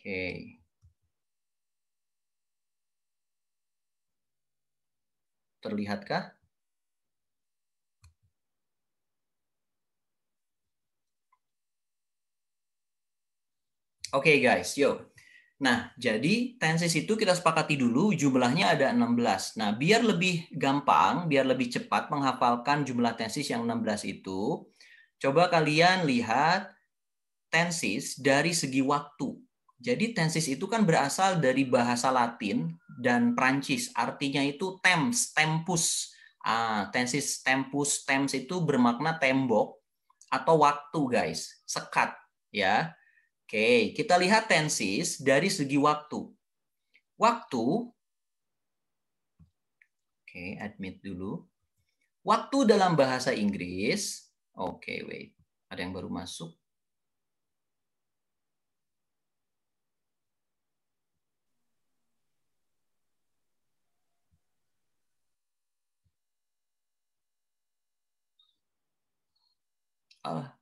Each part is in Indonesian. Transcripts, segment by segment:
Oke. Terlihatkah? Oke guys, yuk. Nah, jadi tenses itu kita sepakati dulu jumlahnya ada 16. Nah, biar lebih gampang, biar lebih cepat menghafalkan jumlah tenses yang 16 itu, coba kalian lihat tenses dari segi waktu. Jadi tenses itu kan berasal dari bahasa Latin dan Prancis. Artinya itu temps, tempus. Tenses, tempus, temps itu bermakna tembok atau waktu, guys. Sekat, ya. Oke, kita lihat tenses dari segi waktu. Waktu, oke, admit dulu. Waktu dalam bahasa Inggris, oke, wait. Ada yang baru masuk.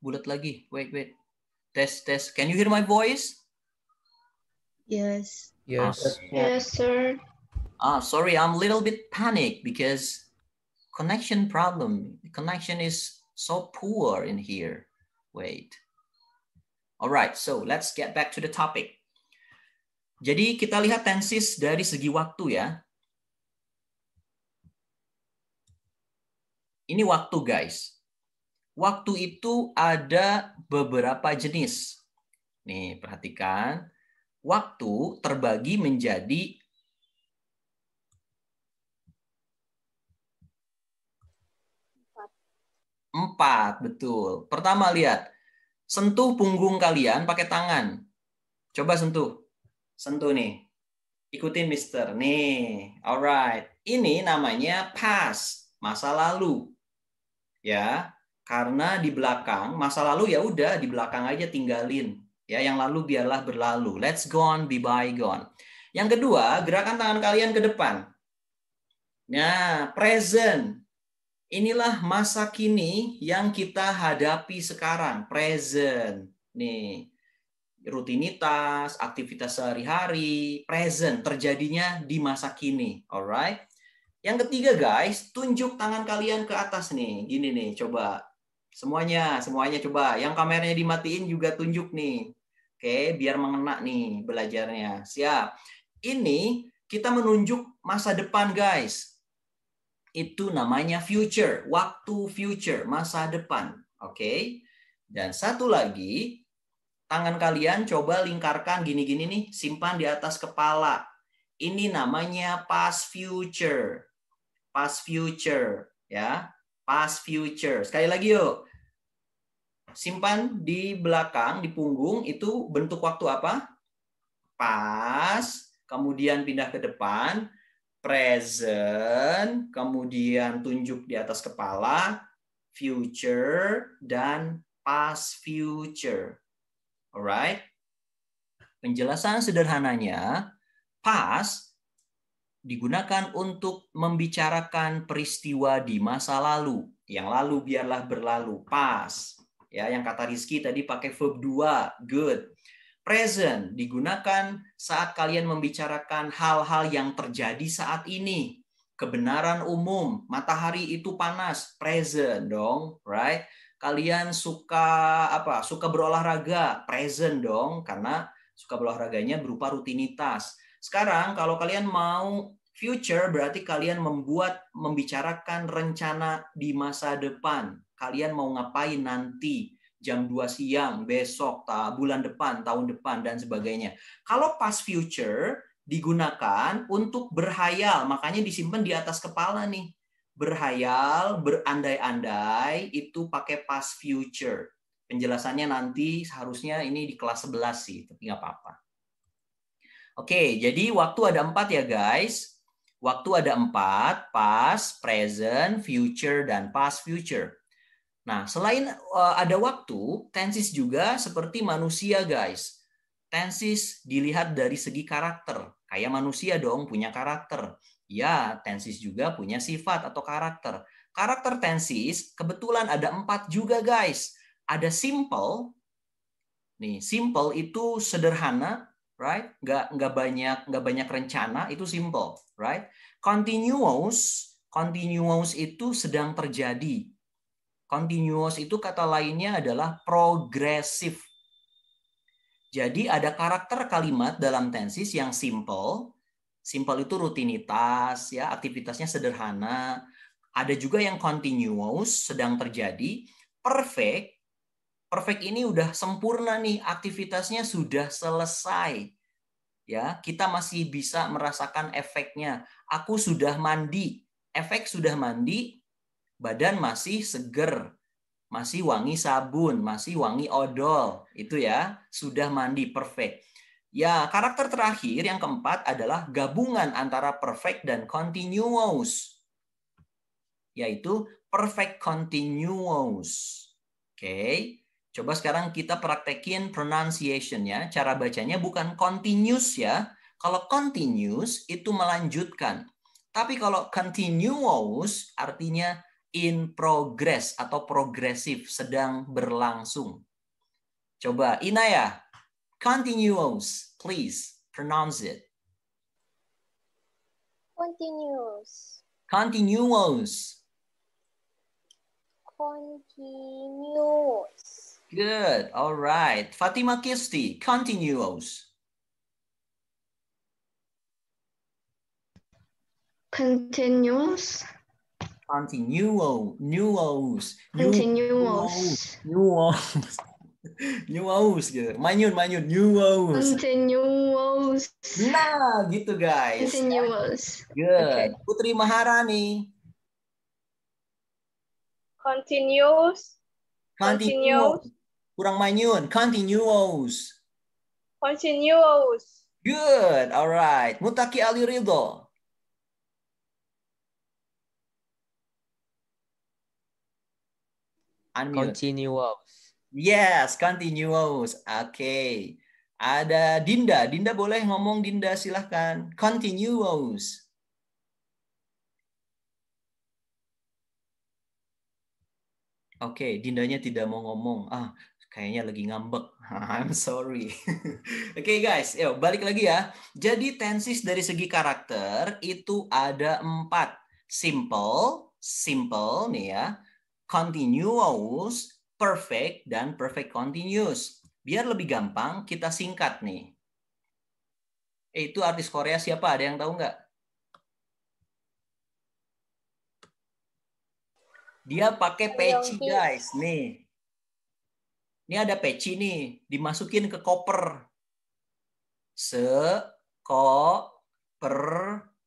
Bulat lagi. Wait. Test. Can you hear my voice? Yes. Yes. Yes, sir. Sorry, I'm a little bit panicked because connection problem. Connection is so poor in here. Wait. All right, so let's get back to the topic. Jadi kita lihat tenses dari segi waktu ya. Ini waktu, guys. Waktu itu ada beberapa jenis. Nih, perhatikan. Waktu terbagi menjadi 4, betul. Pertama lihat, sentuh punggung kalian pakai tangan. Coba sentuh. Sentuh nih. Ikutin Mister. Nih, alright. Ini namanya past, masa lalu. Ya, karena di belakang, masa lalu ya udah di belakang aja tinggalin. Ya, yang lalu biarlah berlalu. Let's go on, be bygone. Yang kedua, gerakan tangan kalian ke depan. Nah, present. Inilah masa kini yang kita hadapi sekarang, present. Nih, rutinitas, aktivitas sehari-hari, present, terjadinya di masa kini. Alright? Yang ketiga, guys, tunjuk tangan kalian ke atas nih. Gini nih, coba. Semuanya coba. Yang kameranya dimatiin juga tunjuk nih. Oke, biar mengena nih belajarnya. Siap. Ini kita menunjuk masa depan, guys. Itu namanya future, waktu future, masa depan. Oke. Dan satu lagi, tangan kalian coba lingkarkan gini-gini nih, simpan di atas kepala. Ini namanya past future. Past future, ya. Past future. Sekali lagi yuk. Simpan di belakang, di punggung, itu bentuk waktu apa? Past, kemudian pindah ke depan, present, kemudian tunjuk di atas kepala, future, dan past future. Alright? Penjelasan sederhananya, past digunakan untuk membicarakan peristiwa di masa lalu. Yang lalu biarlah berlalu, past. Ya, yang kata Rizky tadi pakai verb 2, good. Present digunakan saat kalian membicarakan hal-hal yang terjadi saat ini. Kebenaran umum, matahari itu panas, present dong, right? Kalian suka apa? Suka berolahraga, present dong, karena suka berolahraganya berupa rutinitas. Sekarang kalau kalian mau future berarti kalian membicarakan rencana di masa depan. Kalian mau ngapain nanti? Jam 2 siang, besok, bulan depan, tahun depan, dan sebagainya. Kalau past future digunakan untuk berhayal, makanya disimpan di atas kepala nih. Berhayal, berandai-andai, itu pakai past future. Penjelasannya nanti seharusnya ini di kelas 11 sih, tapi nggak apa-apa. Oke, jadi waktu ada 4 ya guys. Waktu ada 4, past, present, future, dan past future. Nah, selain ada waktu, tenses juga seperti manusia, guys. Tenses dilihat dari segi karakter. Kayak manusia dong, punya karakter. Ya, tenses juga punya sifat atau karakter. Karakter tenses kebetulan ada 4 juga, guys. Ada simple. Nih, simple itu sederhana, right? Nggak banyak rencana, itu simple, right? Continuous itu sedang terjadi. Continuous itu kata lainnya adalah progresif. Jadi ada karakter kalimat dalam tenses yang simple. Simple itu rutinitas, ya, aktivitasnya sederhana. Ada juga yang continuous, sedang terjadi. Perfect, perfect ini udah sempurna nih, aktivitasnya sudah selesai. Ya, kita masih bisa merasakan efeknya. Aku sudah mandi. Efek sudah mandi, badan masih seger, masih wangi sabun, masih wangi odol. Itu ya, sudah mandi, perfect. Ya, karakter terakhir yang keempat adalah gabungan antara perfect dan continuous. Yaitu perfect continuous. Oke. Coba sekarang kita praktekin pronunciation-nya. Cara bacanya bukan continuous ya. Kalau continuous itu melanjutkan. Tapi kalau continuous artinya in progress atau progresif, sedang berlangsung. Coba Inaya, continuous, please pronounce it. Continuous. Continuous. Continuous. Good. All right. Fatima Kisti, continuous. Continuous. Continuous. Continuous. News gitu. Manyun. News. Continuous. Nah, gitu guys. Continuous. Good. Okay. Putri Maharani. Continuous. Continuous. Kurang manyun. Continuous. Continuous. Good. All right. Mutaki Ali Ridho. Unmute. Continuous. Yes, continuous. Oke. Ada Dinda. Dinda boleh ngomong, Dinda, silahkan. Continuous. Oke, Dindanya tidak mau ngomong. Kayaknya lagi ngambek. I'm sorry. Oke guys, yuk balik lagi ya. Jadi tenses dari segi karakter itu ada 4. Simple nih ya. Continuous, perfect, dan perfect continuous. Biar lebih gampang, kita singkat nih. Itu artis Korea siapa? Ada yang tahu nggak? Dia pakai peci, guys. Nih. Ini ada peci nih. Dimasukin ke koper. Koper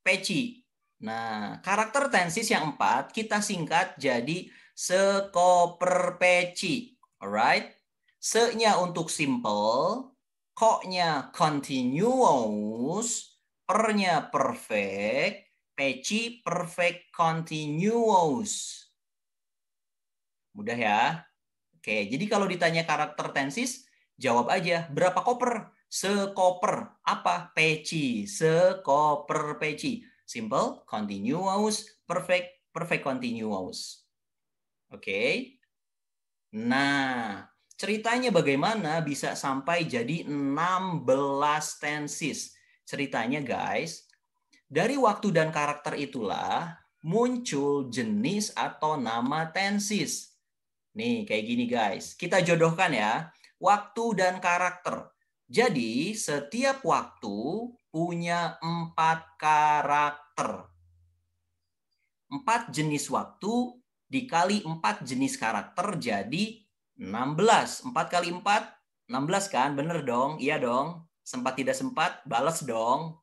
peci. Nah, karakter tenses yang 4 kita singkat jadi sekoper peci. Alright? Se-nya untuk simple, ko-nya continuous, per-nya perfect, peci perfect continuous. Mudah ya? Oke, jadi kalau ditanya karakter tenses, jawab aja berapa koper? Sekoper. Apa? Peci. Sekoper peci. Simple, continuous, perfect, perfect continuous. Oke. Nah, ceritanya bagaimana bisa sampai jadi 16 tenses? Ceritanya guys, dari waktu dan karakter itulah muncul jenis atau nama tenses. Nih, kayak gini guys. Kita jodohkan ya. Waktu dan karakter. Jadi, setiap waktu punya 4 karakter. 4 jenis waktu dikali 4 jenis karakter jadi 16. 4 kali 4, 16 kan? Bener dong? Iya dong. Sempat tidak sempat, balas dong.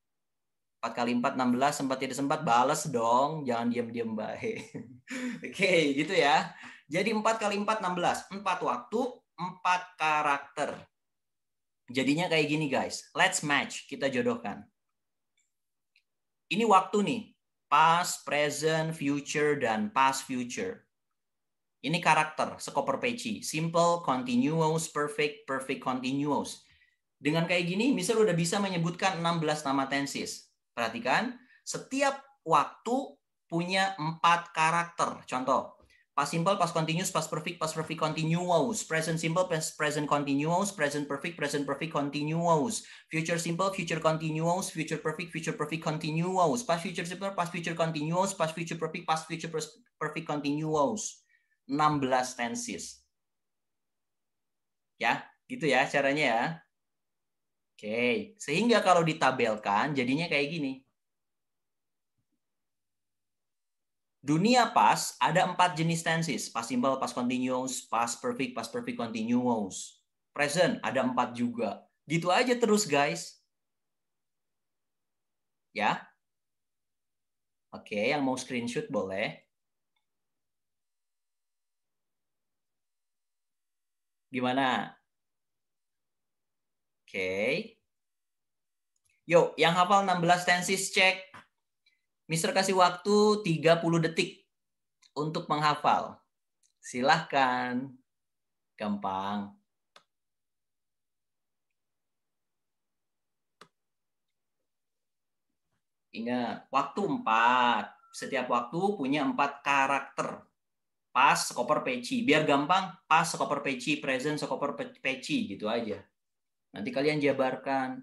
4 kali 4, 16. Sempat tidak sempat, balas dong. Jangan diam-diam baik. Oke, gitu ya. Jadi 4 kali 4, 16. 4 waktu, 4 karakter. Jadinya kayak gini guys. Let's match. Kita jodohkan. Ini waktu nih. Past, present, future, dan past future. Ini karakter, sekoper peci. Simple, continuous, perfect, perfect continuous. Dengan kayak gini, misal udah bisa menyebutkan 16 nama tenses. Perhatikan, setiap waktu punya 4 karakter. Contoh, Past simple, past continuous, past perfect continuous. Present simple, present continuous, present perfect continuous. Future simple, future continuous, future perfect continuous. Past future simple, past future continuous, past future perfect continuous. 16 tenses. Ya, gitu ya caranya ya. Oke, sehingga kalau ditabelkan jadinya kayak gini. Dunia past ada 4 jenis tenses. Past simple, past continuous, past perfect continuous. Present ada 4 juga. Gitu aja terus guys. Ya. Oke, yang mau screenshot boleh. Gimana? Oke. Yuk, yang hafal 16 tenses cek. Mister kasih waktu 30 detik untuk menghafal. Silahkan. Gampang. Ingat, waktu 4. Setiap waktu punya 4 karakter. Past, skoper, peci. Biar gampang, past, skoper, peci, present, skoper, peci. Gitu aja. Nanti kalian jabarkan.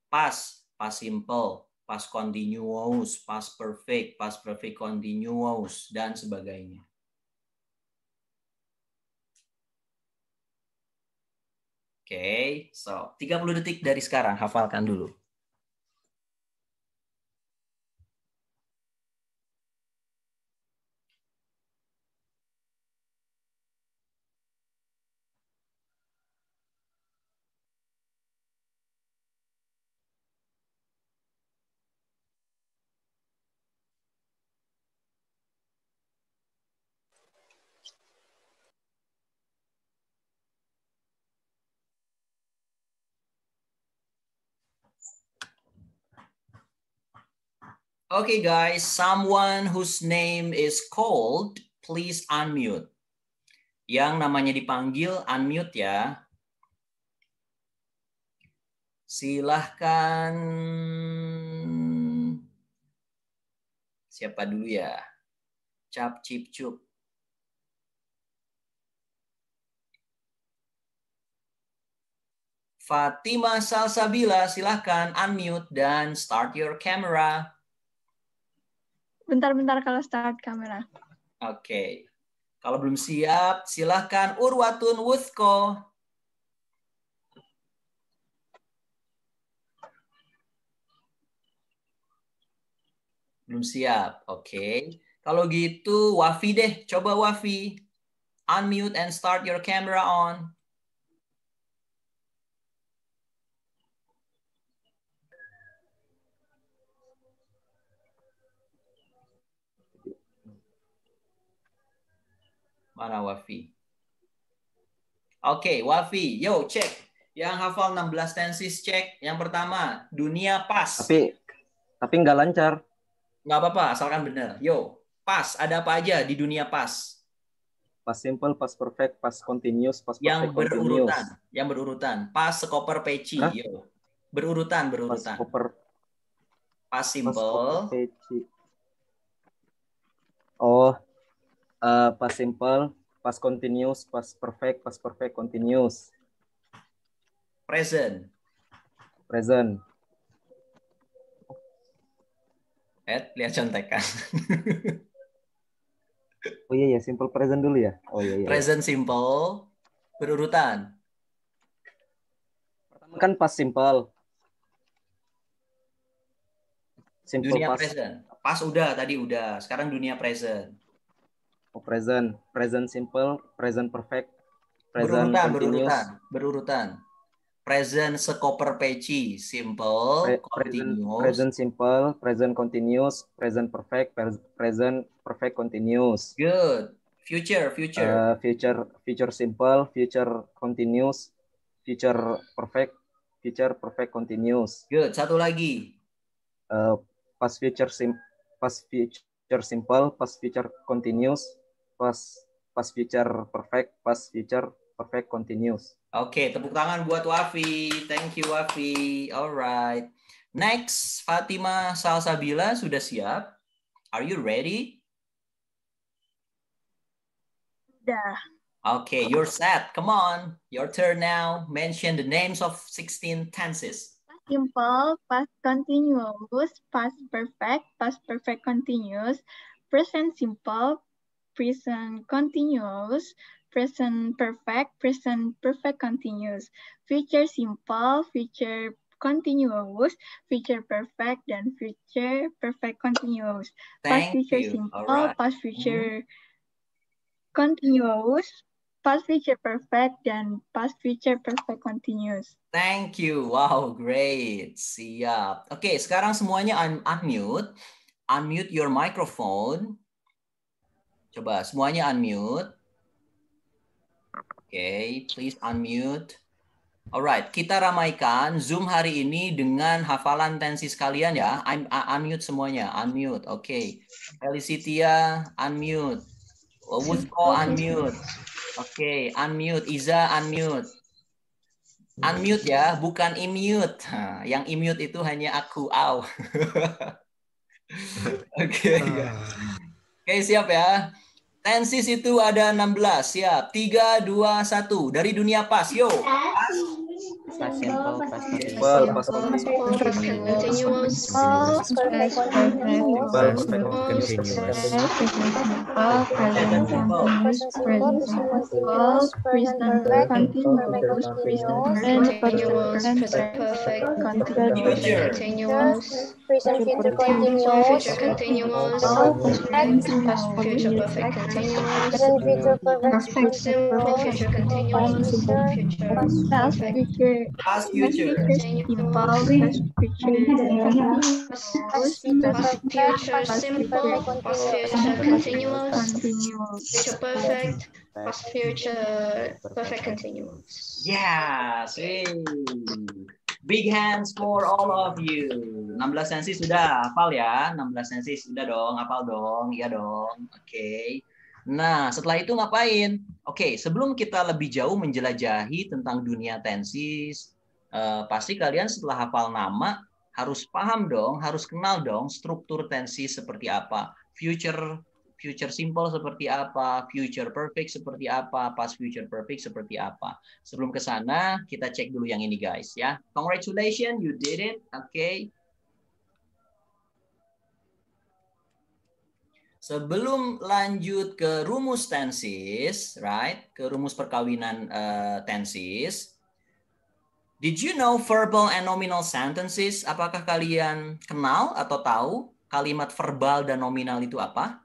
Past, past simple, past continuous, past perfect continuous, dan sebagainya. Oke, so 30 detik dari sekarang, hafalkan dulu. Okay, guys, someone whose name is called, please unmute. Yang namanya dipanggil, unmute ya. Silahkan. Siapa dulu ya? Cap, cip, cup. Fatima Salsabila, silahkan unmute dan start your camera. Bentar-bentar kalau start kamera. Oke. Kalau belum siap, silahkan Urwatun Wuthko. Belum siap. Oke. Kalau gitu, Wafi deh. Coba Wafi. Unmute and start your camera on. Mana Wafi? Oke, Wafi. Yo, cek. Yang hafal 16 tenses, cek. Yang pertama, dunia pas. Tapi nggak lancar. Nggak apa-apa, asalkan benar. Yo, pas. Ada apa aja di dunia pas? Past simple, past perfect, past continuous, past Yang perfect continuous. berurutan. Yang berurutan. Pas, skoper, peci. Hah? Yo. Berurutan. Past koper, Pas simple. past koper, peci. Oh, past simple, past continuous, past perfect continuous. Present. Lihat contekan. Oh iya, simple present dulu ya. Oh iya. Present simple. Berurutan. Pertama kan past simple. Dunia Past. present. Pas udah, tadi udah. Sekarang dunia present. Oh, present simple, present perfect, present continuous. Berurutan. Present skoper peci, simple, continuous. Present simple, present continuous, present perfect continuous. Good. Future. Future simple, future continuous, future perfect continuous. Good. Satu lagi. Past future simple, past future continuous, past future perfect continuous. Oke, tepuk tangan buat Wafi. Thank you Wafi. Alright. Next, Fatima Salsabila sudah siap? Are you ready? Dah. Okay, you're set. Come on. Your turn now. Mention the names of 16 tenses. Simple, past continuous, past perfect continuous, present simple, present continuous, present perfect continuous, future simple, future continuous, future perfect, dan future perfect continuous. Past Thank future you. simple, All right. past future continuous, past future perfect, dan past future perfect continuous. Thank you. Wow, great. Siap. Oke, sekarang semuanya unmute. Unmute your microphone. Coba semuanya unmute. Oke, please unmute. Alright, kita ramaikan Zoom hari ini dengan hafalan tensi sekalian ya. Unmute semuanya, unmute. Oke. Felicitia, unmute. Wusko, unmute. Oke, unmute. Iza, unmute. Unmute ya, bukan immute. Yang immute itu hanya aku, Au. Oke. Oke, siap ya. Tensis itu ada 16, siap. 3, 2, 1. Dari dunia pas, yo. Pas. Past simple, past continuous, Simple, past past continuous, continuous, Past perfect continuous. past continuous, Present simple. Present simple, present continuous, present perfect, perfect continuous. present perfect, Future. continuous, Present future continuous. future continuous, future perfect continuous, Present future perfect simple, future continuous, future Past perfect future, Past future. simple, past future continuous, Past future past perfect, future past simple, perfect past continuous. future continuous, continuous. future perfect, past future perfect continuous. Yeah, sweet. Big hands for all of you. 16 tensi sudah hafal ya? 16 tensi sudah dong, hafal dong. Iya dong. Oke. Nah, setelah itu ngapain? Oke, sebelum kita lebih jauh menjelajahi tentang dunia tensis, pasti kalian setelah hafal nama harus paham dong, harus kenal dong struktur tensis seperti apa. Future simple seperti apa, future perfect seperti apa, past future perfect seperti apa. Sebelum ke sana, kita cek dulu yang ini guys ya. Congratulations, you did it. Oke. Sebelum lanjut ke rumus tensis, right? Ke rumus perkawinan tensis. Did you know verbal and nominal sentences? Apakah kalian kenal atau tahu kalimat verbal dan nominal itu apa?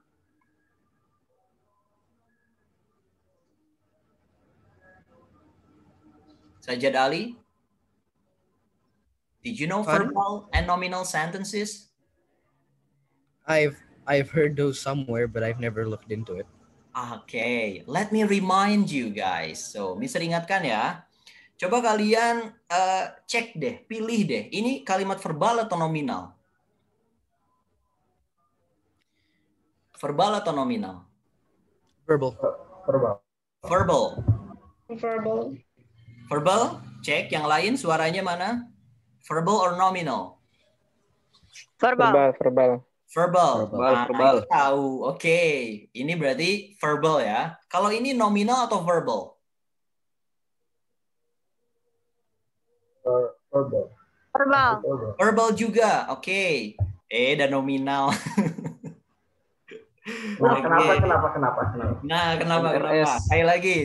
Sajad Ali? Did you know verbal and nominal sentences? I've heard those somewhere, but I've never looked into it. Okay, let me remind you guys. So, Mister ingatkan ya. Coba kalian cek deh, pilih deh. Ini kalimat verbal atau nominal? Verbal atau nominal? Verbal. Verbal. Verbal, Verbal, cek. Yang lain suaranya mana? Verbal or nominal? Verbal. Verbal. Nah, verbal. itu tahu. Oke, ini berarti verbal ya. Kalau ini nominal atau verbal? Verbal. Verbal juga. Oke. Dan nominal. Kenapa? Nah, kenapa? Saya lagi.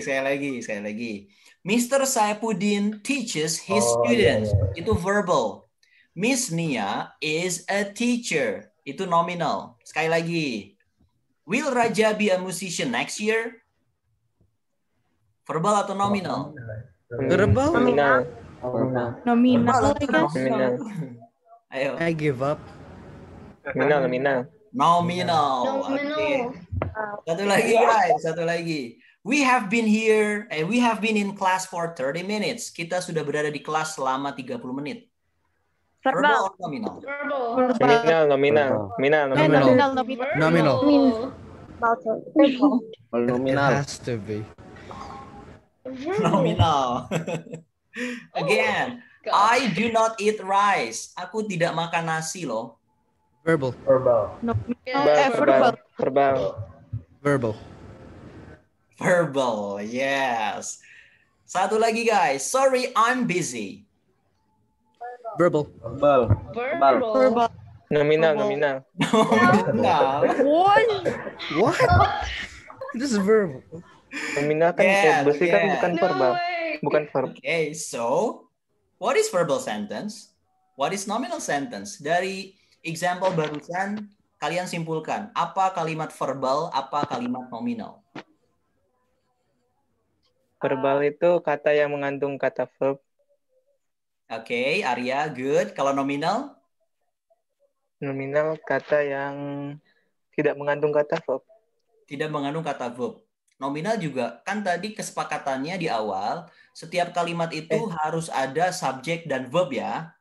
Mr. Saifuddin teaches his students. Itu verbal. Miss Nia is a teacher. Itu nominal. Sekali lagi. Will Raja be a musician next year? Verbal atau nominal? Verbal. Nominal, I guess. Ayo. I give up. Nominal. Oke. Satu lagi. We have been in class for 30 minutes. Kita sudah berada di kelas selama 30 menit. Verbal atau nominal? Nominal. It Nominal. has to be. Nominal. Again, I do not eat rice. Aku tidak makan nasi loh. Verbal. Verbal. Verbal. Verbal, yes. Satu lagi guys. Sorry, I'm busy. Verbal. Verbal. Nominal. Nominal. What? This is verbal. Nominal kan Yeah, kayak besi kan yeah. bukan No verbal. way. Bukan verb. Okay, so what is verbal sentence? What is nominal sentence? Dari example barusan, kalian simpulkan apa kalimat verbal, apa kalimat nominal. Verbal itu kata yang mengandung kata verb. Oke, Arya, good. Kalau nominal? Nominal kata yang tidak mengandung kata verb. Tidak mengandung kata verb. Nominal juga, kan tadi kesepakatannya di awal, setiap kalimat itu harus ada subjek dan verb ya.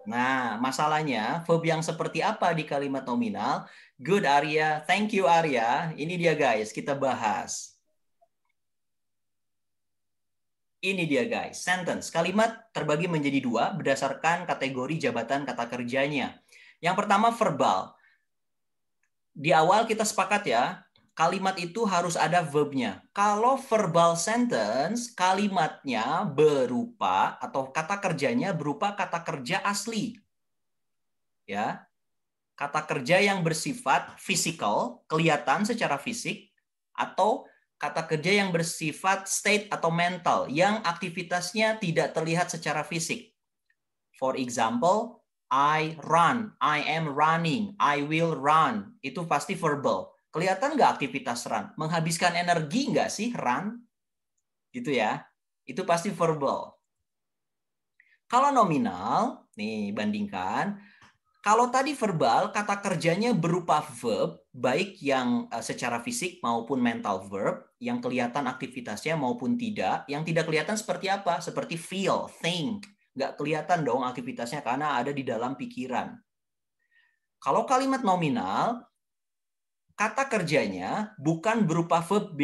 Nah, masalahnya verb yang seperti apa di kalimat nominal? Good, Arya. Thank you, Arya. Ini dia guys, kita bahas. Ini dia guys, sentence. Kalimat terbagi menjadi dua berdasarkan kategori jabatan kata kerjanya. Yang pertama verbal. Di awal kita sepakat ya, kalimat itu harus ada verbnya. Kalau verbal sentence, kalimatnya berupa atau kata kerjanya berupa kata kerja asli. Ya. Kata kerja yang bersifat physical, kelihatan secara fisik, atau kata kerja yang bersifat state atau mental, yang aktivitasnya tidak terlihat secara fisik. For example, I run, I am running, I will run. Itu pasti verbal. Kelihatan nggak aktivitas run? Menghabiskan energi nggak sih run? Gitu ya. Itu pasti verbal. Kalau nominal, nih bandingkan. Kalau tadi verbal, kata kerjanya berupa verb, baik yang secara fisik maupun mental verb, yang kelihatan aktivitasnya maupun tidak. Yang tidak kelihatan seperti apa? Seperti feel, think. Nggak kelihatan dong aktivitasnya karena ada di dalam pikiran. Kalau kalimat nominal, kata kerjanya bukan berupa verb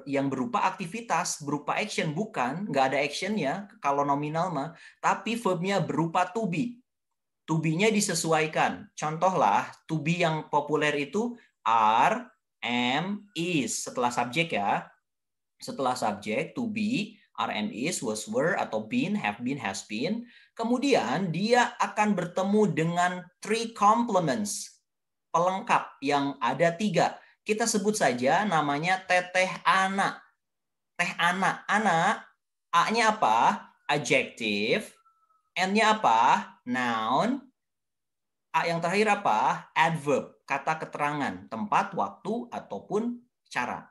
yang berupa aktivitas, berupa action, bukan. Nggak ada actionnya kalau nominal mah. Tapi verbnya berupa to be. To be-nya disesuaikan. Contohlah, to be yang populer itu are, am, is. Setelah subjek ya. Setelah subjek, to be, are and is, was, were, atau been, have been, has been. Kemudian dia akan bertemu dengan three complements. Pelengkap yang ada 3. Kita sebut saja namanya Teteh Ana. Teh Ana. Ana, A-nya apa? Adjective. N-nya apa? Noun. A yang terakhir apa? Adverb. Kata keterangan. Tempat, waktu, ataupun cara.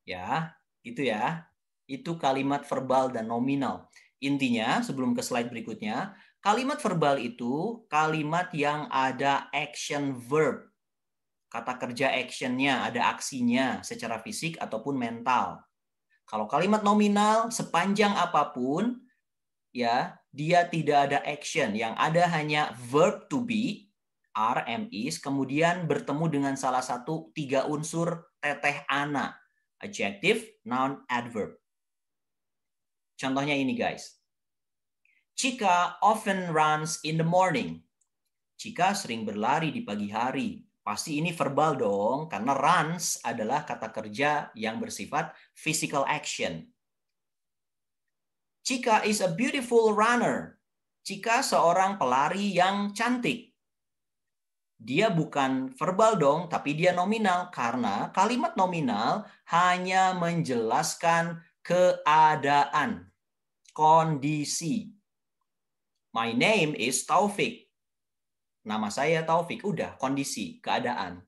Ya, itu ya. Itu kalimat verbal dan nominal. Intinya, sebelum ke slide berikutnya, kalimat verbal itu kalimat yang ada action verb. Kata kerja actionnya, ada aksinya secara fisik ataupun mental. Kalau kalimat nominal, sepanjang apapun, ya, dia tidak ada action, yang ada hanya verb to be, are, am, is, kemudian bertemu dengan salah satu 3 unsur Teteh Ana, adjective, noun, adverb. Contohnya ini guys. Chika often runs in the morning. Chika sering berlari di pagi hari. Pasti ini verbal dong, karena runs adalah kata kerja yang bersifat physical action. Chika is a beautiful runner. Chika seorang pelari yang cantik. Dia bukan verbal dong, tapi dia nominal. Karena kalimat nominal hanya menjelaskan keadaan, kondisi. My name is Taufik. Nama saya Taufik. Udah, kondisi, keadaan,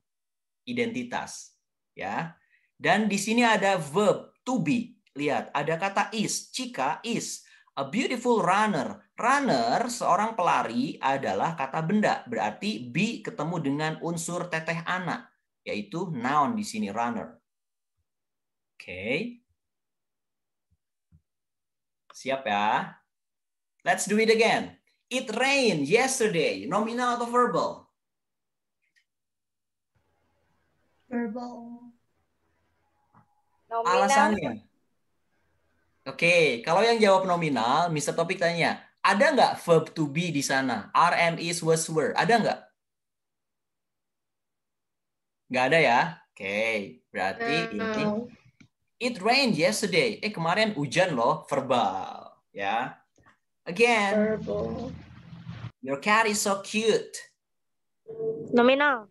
identitas. Ya. Dan di sini ada verb to be. Lihat, ada kata is. Chika is a beautiful runner. Runner, seorang pelari, adalah kata benda. Berarti be ketemu dengan unsur Teteh Ana, yaitu noun di sini, runner. Oke. Siap ya? Let's do it again. It rained yesterday. Nominal atau verbal? Verbal. Alasannya? Oke, kalau yang jawab nominal, Mr. Topik tanya, ada nggak verb to be di sana? Are, am, is, was, were. Ada nggak? Nggak ada ya? Oke, berarti ini No. it rained yesterday. Kemarin hujan loh, verbal. Ya. Again, Verbal. your cat is so cute. Nominal.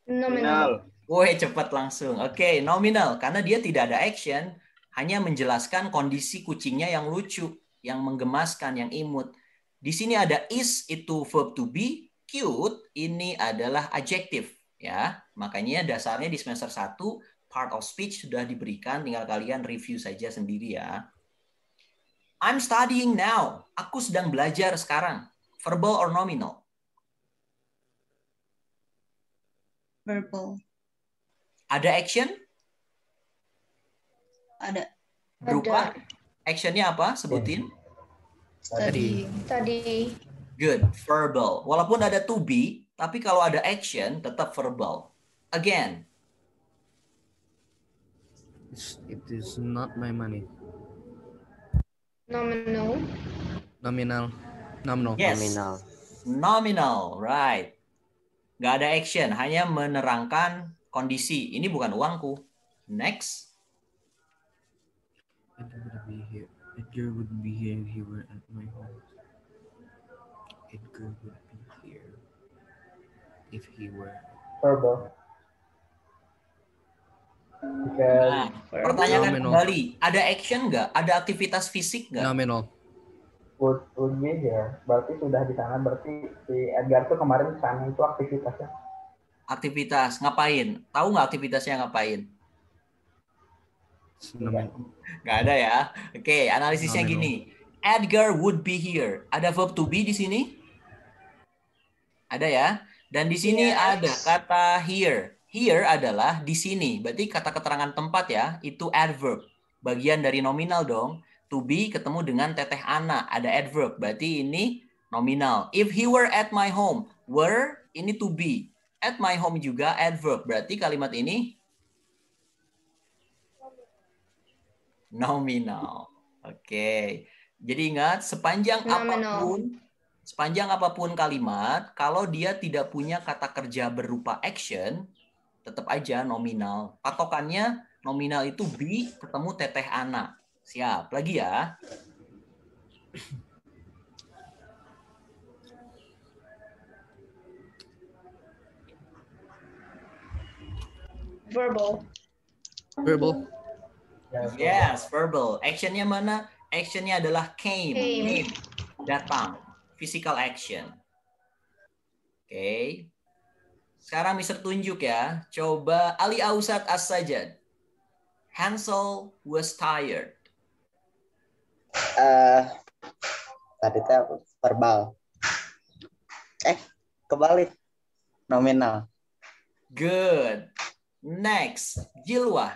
Nominal. Woi, cepat langsung. Oke, nominal. Karena dia tidak ada action, hanya menjelaskan kondisi kucingnya yang lucu, yang menggemaskan, yang imut. Di sini ada is, itu verb to be. Cute, ini adalah adjective. Ya, makanya dasarnya di semester 1, part of speech sudah diberikan, tinggal kalian review saja sendiri ya. I'm studying now. Aku sedang belajar sekarang. Verbal or nominal? Verbal. Ada action? Ada. Berupa? Actionnya apa? Sebutin. Study. Tadi. Good. Verbal. Walaupun ada to be, tapi kalau ada action, tetap verbal. Again. It is not my money. Nominal. Nominal. Nominal. Yes. Nominal. Right. Nggak ada action. Hanya menerangkan kondisi. Ini bukan uangku. Next. Edgar would be here if he were at my home. Edgar would be here if he were. Verbal. Nah, pertanyakan Nominal. kembali. Ada action nggak? Ada aktivitas fisik nggak? Nominal. Would be here. Berarti sudah di sana. Berarti si Edgar tuh kemarin di sana itu aktivitasnya. Aktivitas. Ngapain? Tahu nggak aktivitasnya ngapain? Nominal. Nggak ada ya. Oke, analisisnya Nominal. gini. Edgar would be here. Ada verb to be di sini? Ada ya. Dan di sini Yes. ada kata here. Here adalah di sini. Berarti kata keterangan tempat ya. Itu adverb. Bagian dari nominal dong. To be ketemu dengan teteh Ana. Ada adverb. Berarti ini nominal. If he were at my home. Were ini to be. At my home juga adverb. Berarti kalimat ini nominal. Oke. Jadi ingat sepanjang Nominal. apapun kalimat, kalau dia tidak punya kata kerja berupa action, tetap aja nominal. Patokannya nominal itu be ketemu teteh Ana. Siap. Lagi ya. Verbal. Verbal. Yes, verbal. Actionnya mana? Actionnya adalah came. Came. Datang. Physical action. Oke. Sekarang Mister tunjuk ya. Coba Ali Ausat As-Sajad. Hansel was tired. Tadi teh verbal. Kebalik. Nominal. Good. Next, Jilwa.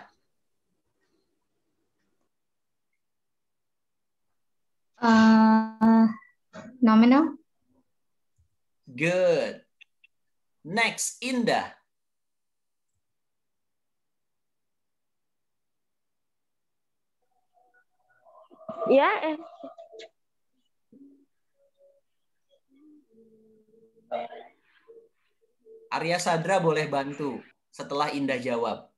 Nominal. Good. Next, Indah. Ya, Arya Sadra boleh bantu setelah Indah jawab.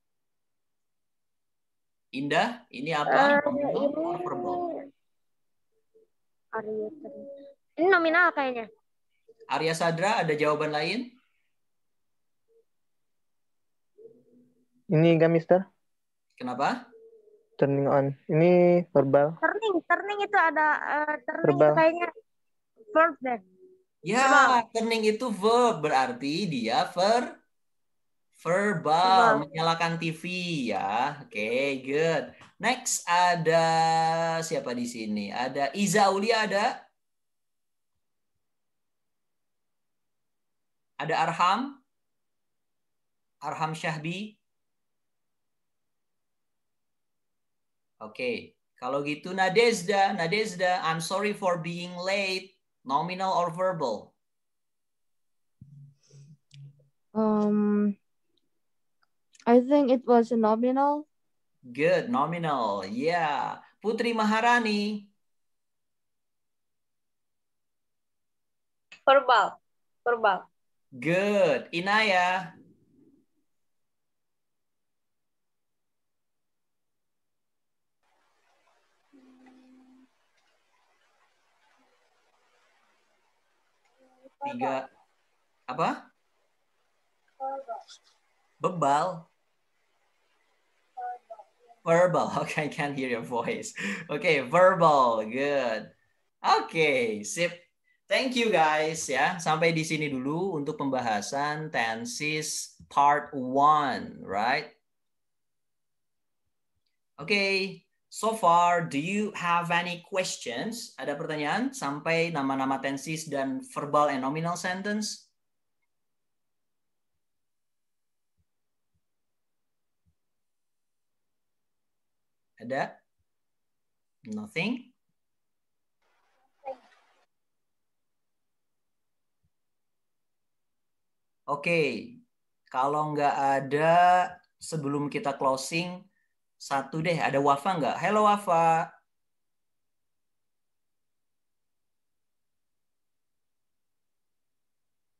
Indah, ini apa? Nominal or verbal? Ini nominal kayaknya. Arya Sadra ada jawaban lain? Ini enggak, Mister? Kenapa? Turning on. Ini verbal. Turning itu ada turning Verbal. itu kayaknya verb deh. Ya, turning itu verb, berarti dia verbal, menyalakan TV ya. Oke, good. Next ada siapa di sini? Ada Iza Aulia ada? Ada Arham? Arham Syahbi? Oke, kalau gitu Nadezda, I'm sorry for being late. Nominal or verbal? I think it was a nominal. Good, nominal. Yeah. Putri Maharani. Verbal. Good. Inaya. 3. Apa? Bebal. Verbal. Okay, I can't hear your voice. Okay, verbal. Good. Okay, sip. Thank you guys ya. Sampai di sini dulu untuk pembahasan tenses part 1, right? Okay, so far do you have any questions? Ada pertanyaan sampai nama-nama tenses dan verbal and nominal sentence? Ada? Nothing? Oke, kalau nggak ada sebelum kita closing, satu deh, ada Wafa nggak? Halo Wafa.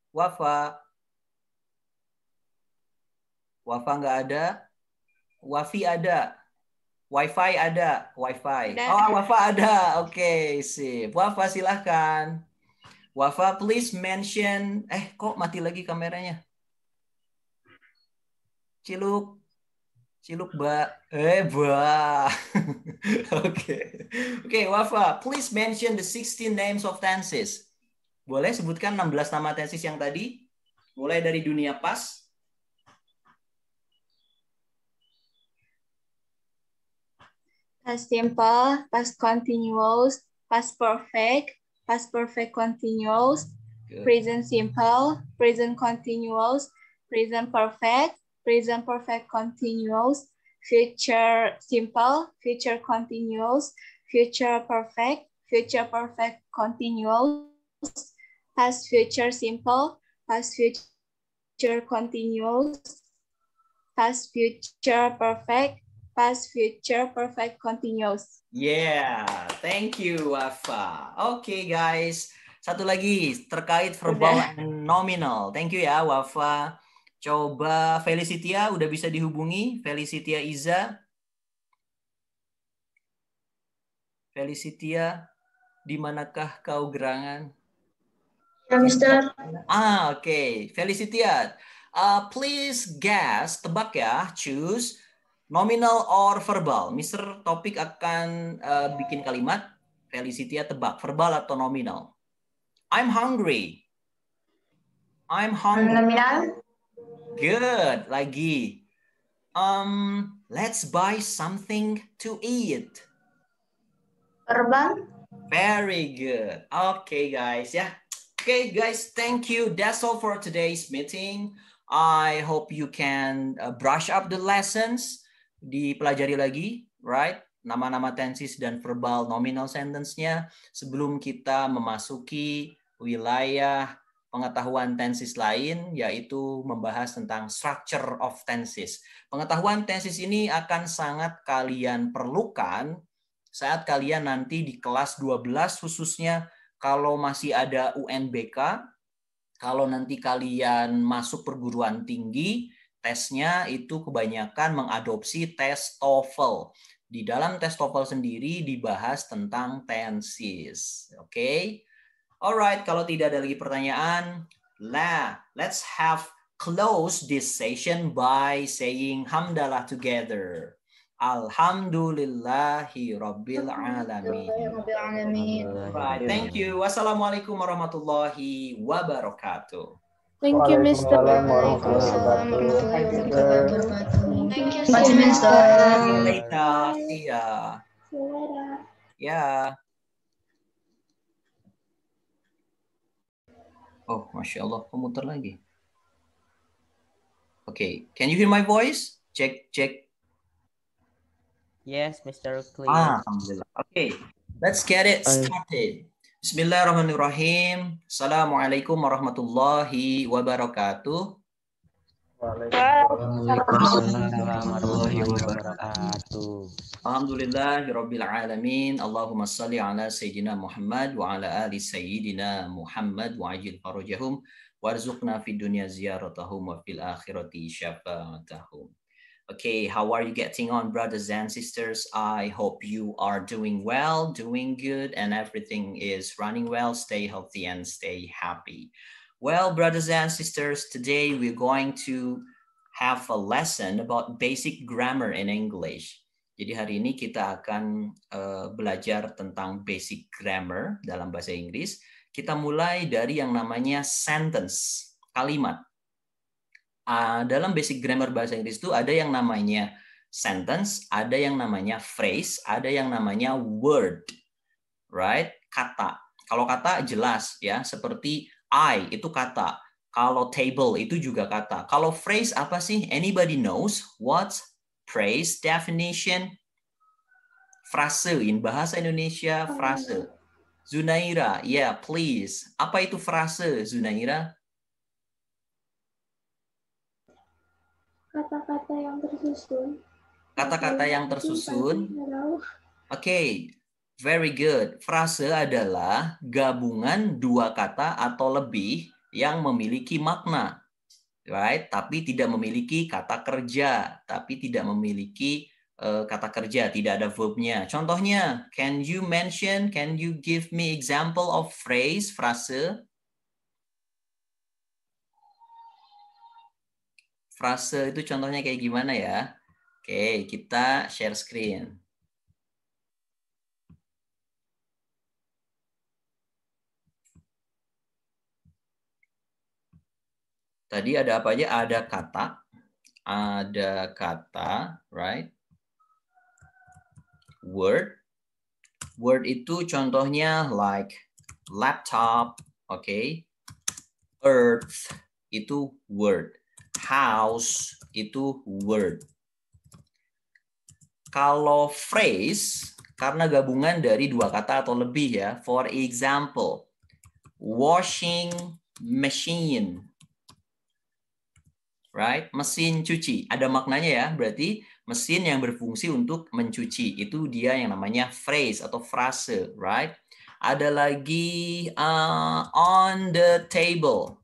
Wafa. Wafa nggak ada? Wafi ada? Wi-Fi ada? Wi-Fi. Ada. Oh, Wafa ada. Oke, sip. Wafa silahkan. Wafa, please mention. Kok mati lagi kameranya? Ciluk. Ciluk, Mbak. Mbak. Oke, Wafa, please mention the 16 names of tenses. Boleh sebutkan 16 nama tenses yang tadi? Mulai dari dunia past. Past simple, past continuous, past perfect continuous, Good. present simple, present continuous, present perfect continuous, future simple, future continuous, future perfect continuous, past future simple, past future continuous, past future perfect continuous. Yeah, thank you, Wafa. Oke, guys. Satu lagi terkait verbal and nominal. Thank you ya, Wafa. Coba Felicitia udah bisa dihubungi? Felicitia Iza. Felicitia, di manakah kau gerangan? Ya, Mister. Oke. Felicitia, please guess, tebak ya, choose nominal or verbal. Mister Topik akan bikin kalimat, Felicitia tebak, verbal atau nominal. I'm hungry. I'm hungry. Nominal. Good. Lagi. Let's buy something to eat. Verbal. Very good. Okay, guys. Yeah. Okay, guys. Thank you. That's all for today's meeting. I hope you can brush up the lessons. Dipelajari lagi, right? Nama-nama tenses dan verbal nominal sentence-nya sebelum kita memasuki wilayah pengetahuan tenses lain, yaitu membahas tentang structure of tenses. Pengetahuan tenses ini akan sangat kalian perlukan saat kalian nanti di kelas 12, khususnya kalau masih ada UNBK, kalau nanti kalian masuk perguruan tinggi, tesnya itu kebanyakan mengadopsi tes TOEFL. Di dalam tes TOEFL sendiri dibahas tentang tenses. Oke? Alright, kalau tidak ada lagi pertanyaan, let's have close this session by saying hamdalah together. Alhamdulillahi Rabbil Alamin. Right, thank you. Wassalamualaikum warahmatullahi wabarakatuh. Thank you, Mr. Waalaikumsalam warahmatullahi wabarakatuh. Thank you, Mister. See you later. See ya. Ya. Oh, Masya Allah, komuter lagi. Okay, can you hear my voice? Check. Yes, Mr. Clear. Alhamdulillah. Okay, let's get it started. Bismillahirrahmanirrahim. Assalamualaikum warahmatullahi wabarakatuh. Waalaikumsalam warahmatullahi wabarakatuh. Alhamdulillahirabbil alamin. Allahumma shalli ala sayyidina Muhammad wa ala ali sayyidina Muhammad wa ajil farajahum warzuqna fid dunya ziyaratahum wa fil akhirati syafa'atahum. Okay, how are you getting on, brothers and sisters? I hope you are doing well, doing good, and everything is running well. Stay healthy and stay happy. Well, brothers and sisters, today we're going to have a lesson about basic grammar in English. Jadi hari ini kita akan belajar tentang basic grammar dalam bahasa Inggris. Kita mulai dari yang namanya sentence, kalimat. Dalam basic grammar bahasa Inggris itu ada yang namanya sentence, ada yang namanya phrase, ada yang namanya word, right? Kata. Kalau kata jelas ya, seperti I itu kata. Kalau table itu juga kata. Kalau phrase apa sih? Anybody knows what's phrase definition? Frase in bahasa Indonesia, frase. Zunaira, yeah, please. Apa itu frase, Zunaira? Kata-kata yang tersusun. Kata-kata yang tersusun. Oke, very good. Frase adalah gabungan dua kata atau lebih yang memiliki makna, right? Tapi tidak memiliki kata kerja, tapi tidak memiliki kata kerja, tidak ada verbnya. Contohnya, can you give me example of phrase, frase? Frase itu contohnya kayak gimana ya? Oke, kita share screen. Tadi ada apa aja? Ada kata, right? Word. Word itu contohnya like laptop, okay? Earth itu word. House itu word. Kalau phrase, karena gabungan dari dua kata atau lebih ya. For example, washing machine. Right? Mesin cuci. Ada maknanya ya. Berarti mesin yang berfungsi untuk mencuci. Itu dia yang namanya phrase atau frase. Right? Ada lagi on the table.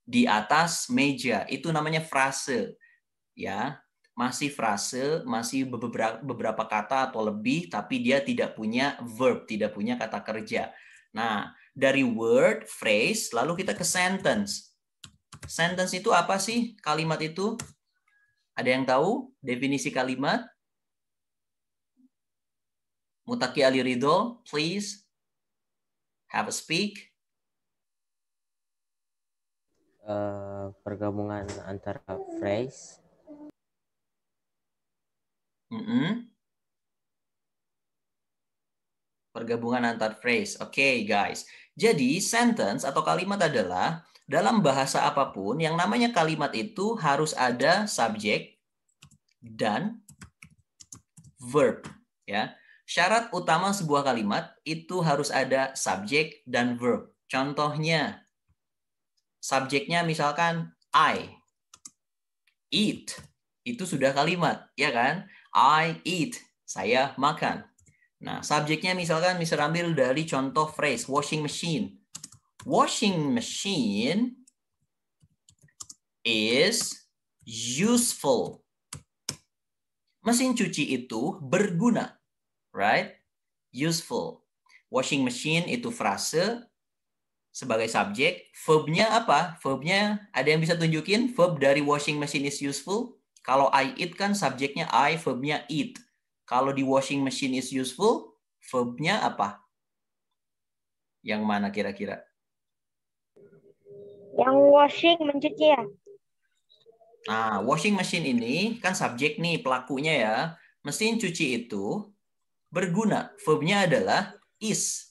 Di atas meja, itu namanya frase, ya, masih frase, masih beberapa kata atau lebih, tapi dia tidak punya verb, tidak punya kata kerja. Nah, dari word, phrase, lalu kita ke sentence. Sentence itu apa sih? Kalimat itu? Ada yang tahu definisi kalimat? Mutaki Ali Ridho, please have a speak. Pergabungan antara phrase. Pergabungan antar phrase. Oke, guys. Jadi, sentence atau kalimat adalah dalam bahasa apapun yang namanya kalimat itu harus ada subjek dan verb, ya. Syarat utama sebuah kalimat itu harus ada subjek dan verb. Contohnya, subjeknya misalkan I eat, itu sudah kalimat, ya kan? I eat, saya makan. Nah, subjeknya misalkan bisa ambil dari contoh phrase washing machine. Washing machine is useful. Mesin cuci itu berguna, right? Useful. Washing machine itu frase. Sebagai subjek, verbnya apa? Verbnya ada yang bisa tunjukin verb dari washing machine is useful? Kalau I eat kan subjeknya I, verbnya eat. Kalau di washing machine is useful, verbnya apa? Yang mana kira-kira? Yang washing, mencuci ya? Nah, washing machine ini kan subjek nih, pelakunya ya. Mesin cuci itu berguna. Verbnya adalah is.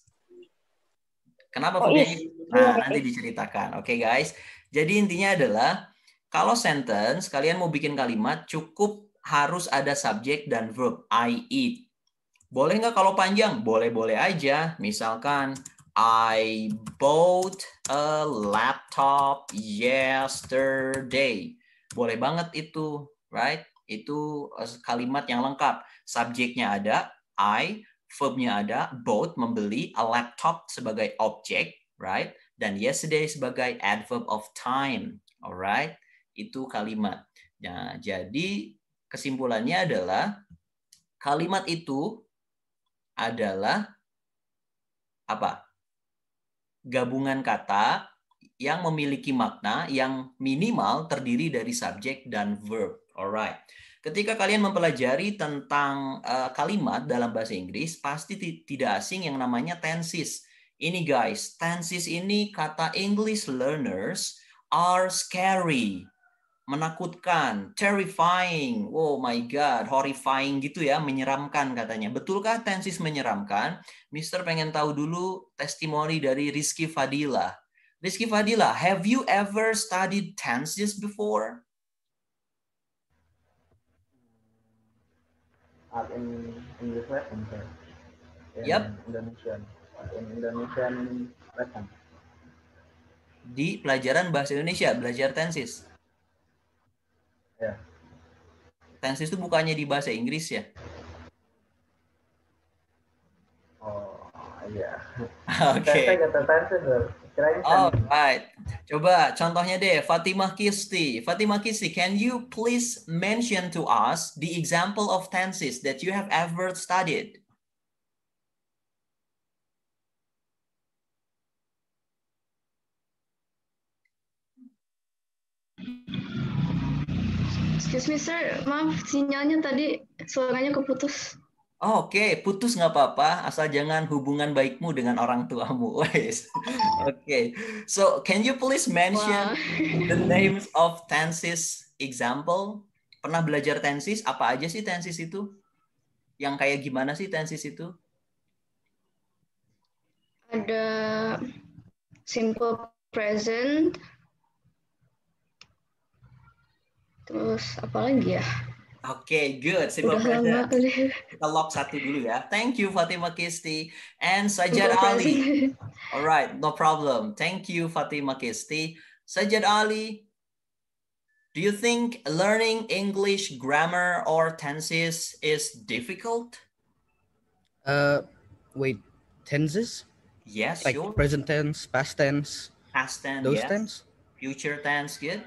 Kenapa verbnya is? Nah, nanti diceritakan. Oke, guys. Jadi intinya adalah kalau sentence, kalian mau bikin kalimat, cukup harus ada subjek dan verb. I eat. Boleh nggak kalau panjang? Boleh-boleh aja. Misalkan, I bought a laptop yesterday. Boleh banget itu, right? Itu kalimat yang lengkap. Subjeknya ada, I, verbnya ada, bought, membeli, a laptop sebagai objek, right? Dan yesterday sebagai adverb of time, alright? Itu kalimat. Nah, jadi kesimpulannya adalah kalimat itu adalah apa? Gabungan kata yang memiliki makna yang minimal terdiri dari subjek dan verb. Alright. Ketika kalian mempelajari tentang kalimat dalam bahasa Inggris, pasti tidak asing yang namanya tenses. Ini guys, tenses ini kata English learners are scary. Menakutkan, terrifying, oh my god, horrifying gitu ya, menyeramkan katanya. Betulkah tenses menyeramkan? Mister pengen tahu dulu testimoni dari Rizky Fadila. Rizky Fadila, have you ever studied tenses before? In English lesson, sir. Yep. In Indonesian lesson. Di pelajaran bahasa Indonesia, belajar tenses. Ya. Tenses itu bukannya di bahasa Inggris ya? Oh, iya. Oke. Saya kata tenses, sir. Kirain Alright. Coba contohnya deh, Fatimah Kisti. Fatimah Kisti, can you please mention to us the example of tenses that you have ever studied? Excuse me, sir. Maaf, sinyalnya tadi suaranya keputus. Oke, putus nggak apa-apa, asal jangan hubungan baikmu dengan orang tuamu. Oke, so can you please mention the names of tenses example? Pernah belajar tenses? Apa aja sih tenses itu? Yang kayak gimana sih tenses itu? Ada simple present. Terus apa lagi ya? Oke, good. Simple present. Kita lock satu dulu ya. Thank you Fatimah Kisti and Sajad Ali. Alright, no problem. Thank you Fatimah Kisti. Sajad Ali, do you think learning English grammar or tenses is difficult? Wait, tenses? Yes, like sure. Present tense, past tense. Past tense, those yes. tense. Future tense, good.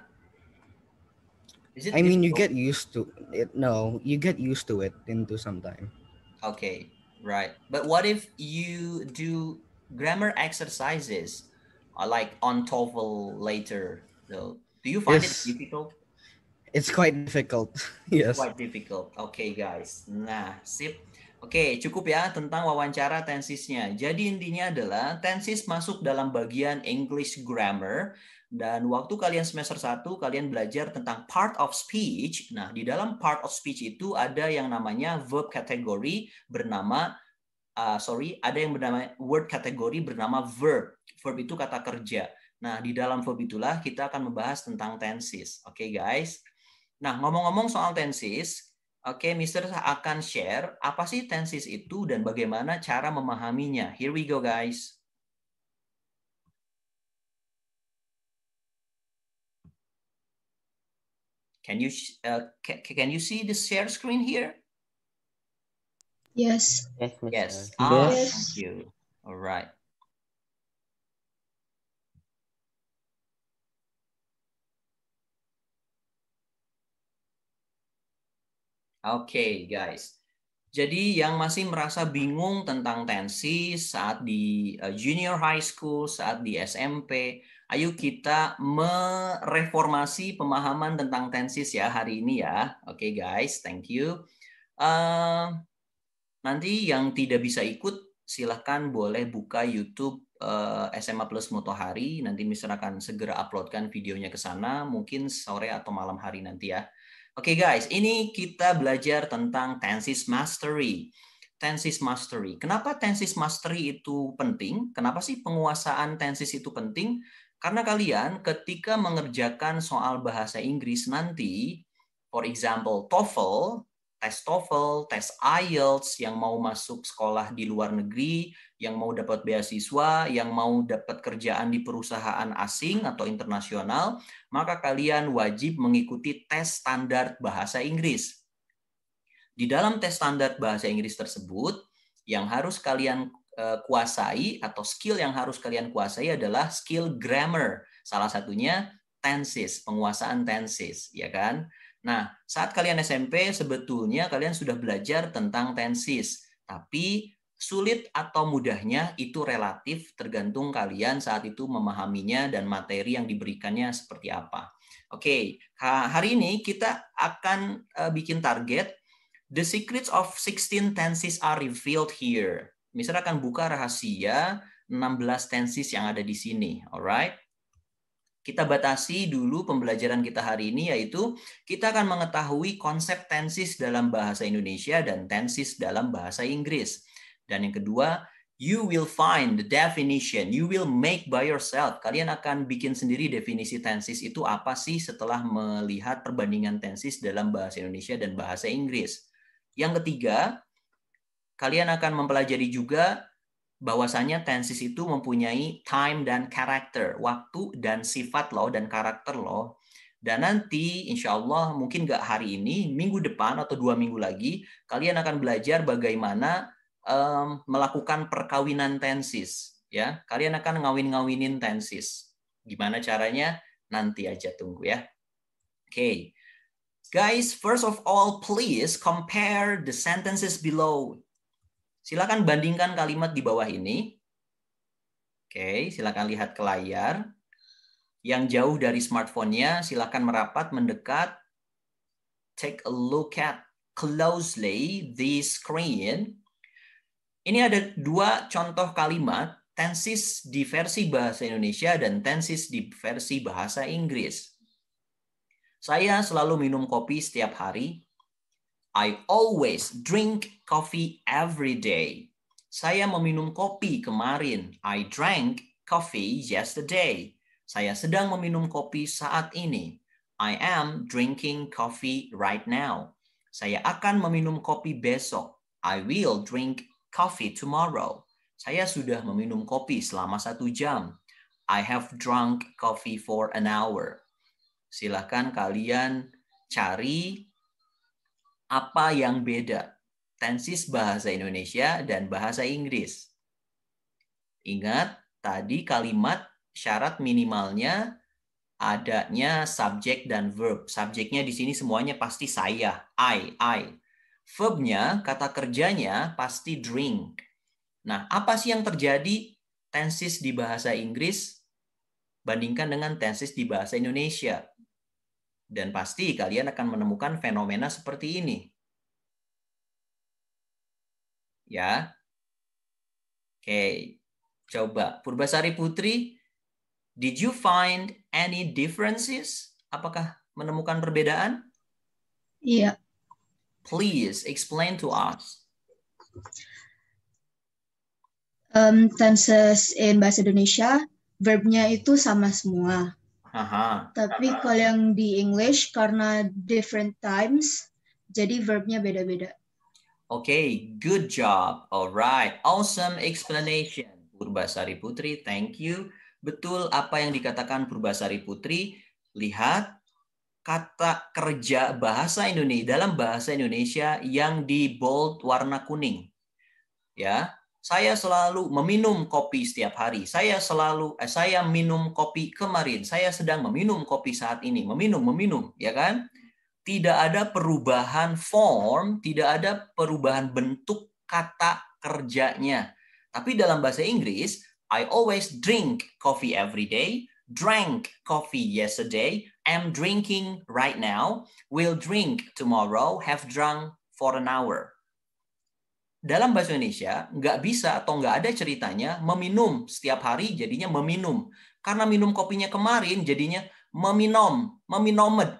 Is it I mean, you difficult? get used to it. No, you get used to it into some time. Okay, right. But what if you do grammar exercises like on TOEFL later? So, do you find it difficult? It's quite difficult. Yes. Quite difficult. Okay, guys. Nah, sip. Oke, cukup ya tentang wawancara tensesnya. Jadi intinya adalah tenses masuk dalam bagian English grammar. Dan waktu kalian semester 1, kalian belajar tentang part of speech. Nah, di dalam part of speech itu ada yang namanya verb kategori bernama, ada yang bernama word kategori bernama verb. Verb itu kata kerja. Nah, di dalam verb itulah kita akan membahas tentang tenses. Oke, guys. Nah, ngomong-ngomong soal tenses, oke, Mister akan share apa sih tenses itu dan bagaimana cara memahaminya. Here we go, guys. Can you see the share screen here? Yes. Yes. Yes. Thank you. All right. Oke, guys. Jadi yang masih merasa bingung tentang tenses saat di junior high school, saat di SMP, ayo kita mereformasi pemahaman tentang tenses ya hari ini ya. Oke, guys, thank you. Nanti yang tidak bisa ikut, silahkan boleh buka YouTube SMA Plus Motohari. Nanti Mister akan segera uploadkan videonya ke sana, mungkin sore atau malam hari nanti ya. Oke guys, ini kita belajar tentang tenses mastery. Tenses mastery. Kenapa tenses mastery itu penting? Kenapa sih penguasaan tenses itu penting? Karena kalian ketika mengerjakan soal bahasa Inggris nanti, for example, TOEFL, tes IELTS, yang mau masuk sekolah di luar negeri, yang mau dapat beasiswa, yang mau dapat kerjaan di perusahaan asing atau internasional, maka kalian wajib mengikuti tes standar bahasa Inggris. Di dalam tes standar bahasa Inggris tersebut, yang harus kalian kuasai atau skill yang harus kalian kuasai adalah skill grammar. Salah satunya tenses, penguasaan tenses, ya kan? Nah, saat kalian SMP sebetulnya kalian sudah belajar tentang tenses, tapi sulit atau mudahnya itu relatif tergantung kalian saat itu memahaminya dan materi yang diberikannya seperti apa. Oke, hari ini kita akan bikin target. The secrets of 16 tenses are revealed here. Misalnya akan buka rahasia 16 tenses yang ada di sini. Alright? Kita batasi dulu pembelajaran kita hari ini, yaitu kita akan mengetahui konsep tenses dalam bahasa Indonesia dan tenses dalam bahasa Inggris. Dan yang kedua, you will find the definition, you will make by yourself. Kalian akan bikin sendiri definisi tenses itu apa sih setelah melihat perbandingan tenses dalam bahasa Indonesia dan bahasa Inggris. Yang ketiga, kalian akan mempelajari juga bahwasanya tenses itu mempunyai time dan character, waktu dan sifat loh dan karakter loh. Dan nanti insya Allah mungkin nggak hari ini, minggu depan atau 2 minggu lagi, kalian akan belajar bagaimana melakukan perkawinan tenses. Ya, kalian akan ngawin-ngawinin tenses. Gimana caranya? Nanti aja tunggu ya. Oke. Guys, first of all, please compare the sentences below. Silakan bandingkan kalimat di bawah ini. Oke, silakan lihat ke layar. Yang jauh dari smartphone-nya, silakan merapat, mendekat. Take a look at closely the screen. Ini ada 2 contoh kalimat, tenses di versi bahasa Indonesia dan tenses di versi bahasa Inggris. Saya selalu minum kopi setiap hari. I always drink coffee every day. Saya meminum kopi kemarin. I drank coffee yesterday. Saya sedang meminum kopi saat ini. I am drinking coffee right now. Saya akan meminum kopi besok. I will drink coffee tomorrow. Saya sudah meminum kopi selama 1 jam. I have drunk coffee for an hour. Silahkan kalian cari apa yang beda tenses bahasa Indonesia dan bahasa Inggris. Ingat, tadi kalimat syarat minimalnya adanya subjek dan verb. Subjeknya di sini semuanya pasti saya, I. Verbnya, kata kerjanya pasti drink. Nah, apa sih yang terjadi tenses di bahasa Inggris bandingkan dengan tenses di bahasa Indonesia? Dan pasti kalian akan menemukan fenomena seperti ini. Ya. Oke. Coba, Purbasari Putri, did you find any differences? Apakah menemukan perbedaan? Iya. Please explain to us. Tenses in bahasa Indonesia, verbnya itu sama semua. Tapi kalau yang di English, karena different times, jadi verbnya beda-beda. Okay, good job. Alright, awesome explanation. Purbasari Putri, thank you. Betul apa yang dikatakan Purbasari Putri. Lihat kata kerja bahasa Indonesia dalam bahasa Indonesia yang di bold warna kuning. Ya, saya selalu meminum kopi setiap hari. Saya minum kopi kemarin. Saya sedang meminum kopi saat ini. Meminum, ya kan? Tidak ada perubahan form, tidak ada perubahan bentuk kata kerjanya. Tapi dalam bahasa Inggris, I always drink coffee every day, drank coffee yesterday, am drinking right now, will drink tomorrow, have drunk for an hour. Dalam bahasa Indonesia, nggak bisa atau nggak ada ceritanya meminum setiap hari jadinya meminum. Karena minum kopinya kemarin jadinya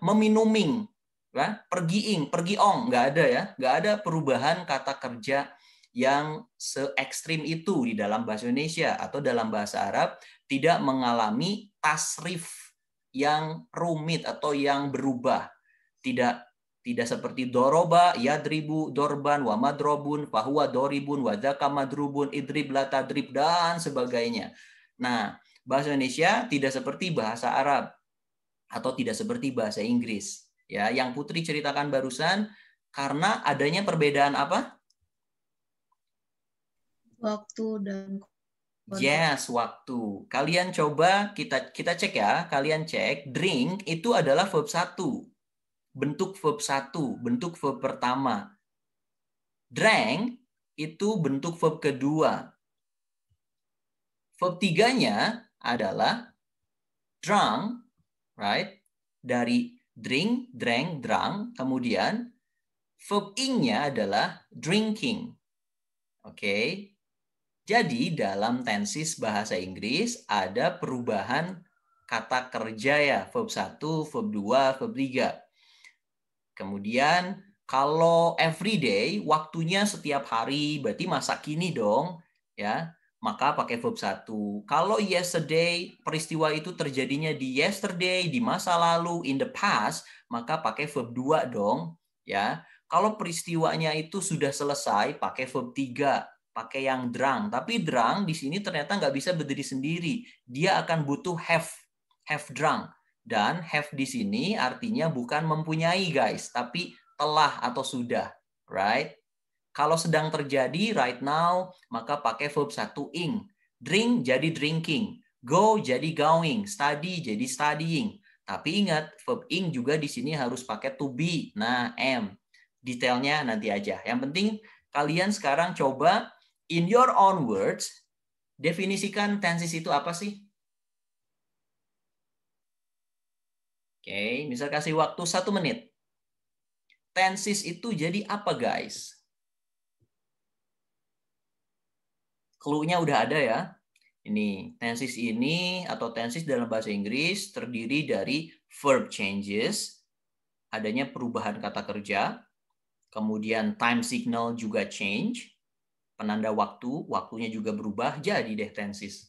meminuming. Ya, pergiong, nggak ada ya. Nggak ada perubahan kata kerja yang se-ekstrim itu di dalam bahasa Indonesia atau dalam bahasa Arab tidak mengalami tasrif yang rumit atau yang berubah. Tidak seperti doroba, yadribu, dorban, wa madrobun, fahuwa doribun, wa dzaka madrubun, idrib, la tadrib, dan sebagainya. Nah, bahasa Indonesia tidak seperti bahasa Arab atau tidak seperti bahasa Inggris. Ya, yang Putri ceritakan barusan karena adanya perbedaan apa? Waktu dan konten. Yes, waktu. Kalian coba kita cek ya, kalian cek drink itu adalah verb 1. bentuk verb 1, bentuk verb pertama. Drank itu bentuk verb kedua. Verb 3-nya adalah drunk, right? Dari drink, drank, drunk. Kemudian verb ing-nya adalah drinking. Oke. Jadi dalam tenses bahasa Inggris ada perubahan kata kerja ya. Verb 1, verb 2, verb 3. Kemudian kalau everyday, waktunya setiap hari, berarti masa kini dong. Ya. Maka pakai verb 1. Kalau yesterday, peristiwa itu terjadinya di yesterday, di masa lalu, in the past, maka pakai verb 2 dong. Ya. Kalau peristiwanya itu sudah selesai, pakai verb 3, pakai yang drunk. Tapi drunk di sini ternyata nggak bisa berdiri sendiri. Dia akan butuh have drunk. Dan have di sini artinya bukan mempunyai, guys, tapi telah atau sudah, right? Kalau sedang terjadi right now, maka pakai verb 1 ing. Drink jadi drinking. Go jadi going. Study jadi studying. Tapi ingat, verb ing juga di sini harus pakai to be. Nah, am. Detailnya nanti aja. Yang penting kalian sekarang coba in your own words, definisikan tenses itu apa sih? Oke, misal kasih waktu 1 menit. Tenses itu jadi apa, guys? Clue-nya udah ada ya. Ini tenses ini atau tenses dalam bahasa Inggris terdiri dari verb changes, adanya perubahan kata kerja, kemudian time signal juga change, penanda waktu, waktunya juga berubah, jadi deh tenses.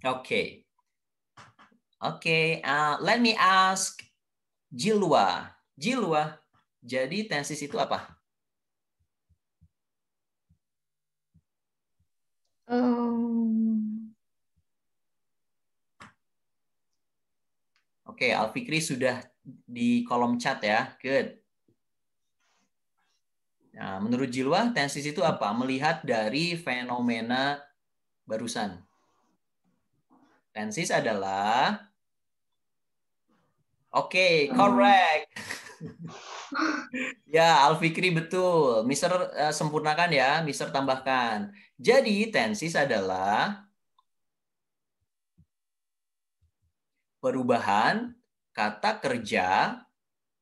Oke. Let me ask Jilwa. Jilwa, jadi tenses itu apa? Oke, Alfikri sudah di kolom chat ya. Good. Nah, menurut Jilwa, tenses itu apa? Melihat dari fenomena barusan. Tenses adalah correct. Ya, Alfikri betul. Mister sempurnakan ya, Mister tambahkan. Jadi, tenses adalah perubahan kata kerja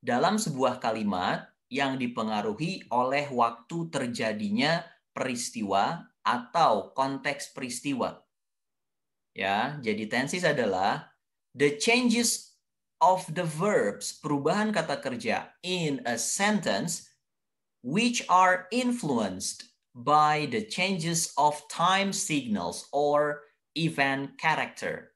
dalam sebuah kalimat yang dipengaruhi oleh waktu terjadinya peristiwa atau konteks peristiwa. Ya, jadi tenses adalah the changes of the verbs, perubahan kata kerja in a sentence which are influenced by the changes of time signals or event character.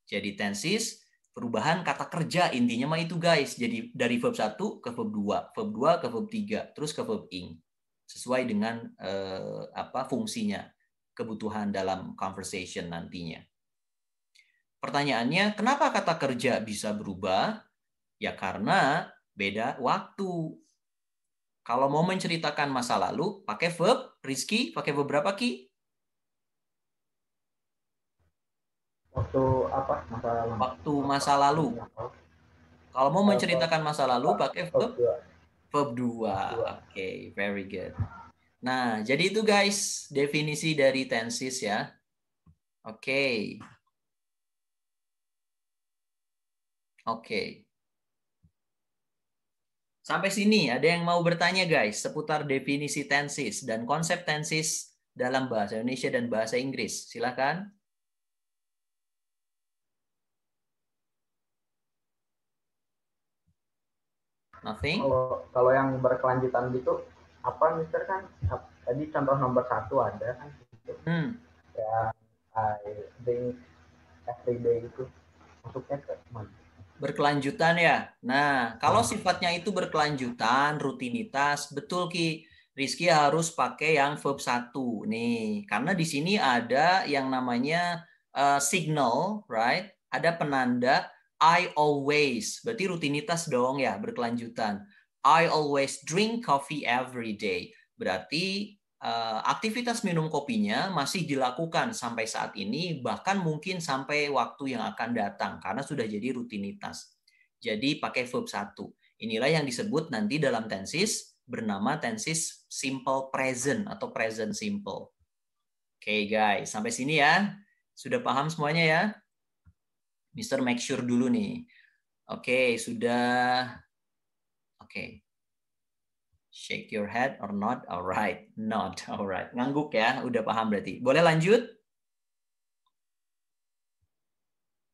Jadi tenses, perubahan kata kerja intinya mah itu, guys. Jadi dari verb 1 ke verb 2, verb 2 ke verb 3, terus ke verb ing. Sesuai dengan fungsinya, kebutuhan dalam conversation nantinya. Pertanyaannya, kenapa kata kerja bisa berubah? Ya karena beda waktu. Kalau mau menceritakan masa lalu, pakai verb. Rizky, pakai verb berapa, Ki? Waktu apa? Masa lalu. Waktu masa lalu. Kalau mau menceritakan masa lalu, pakai verb. Verb 2. Oke, very good. Nah, jadi itu guys, definisi dari tenses ya. Oke. Sampai sini ada yang mau bertanya guys seputar definisi tenses dan konsep tenses dalam bahasa Indonesia dan bahasa Inggris. Silakan. Nothing? Kalau yang berkelanjutan gitu apa, Mister, kan tadi contoh nomor 1 ada kan gitu. Ya, I think every day itu masuknya ke mana? Berkelanjutan ya. Nah, kalau sifatnya itu berkelanjutan, rutinitas, betul Ki. Rizky harus pakai yang verb 1 nih. Karena di sini ada yang namanya signal, right? Ada penanda I always. Berarti rutinitas dong ya, berkelanjutan. I always drink coffee every day. Berarti aktivitas minum kopinya masih dilakukan sampai saat ini, bahkan mungkin sampai waktu yang akan datang, karena sudah jadi rutinitas. Jadi pakai verb 1. Inilah yang disebut nanti dalam tenses bernama tenses simple present atau present simple. Oke guys, sampai sini ya. Sudah paham semuanya ya? Mister make sure dulu nih. Oke, sudah. Oke. Shake your head or not? Alright, not. Alright, ngangguk ya. Udah paham berarti. Boleh lanjut?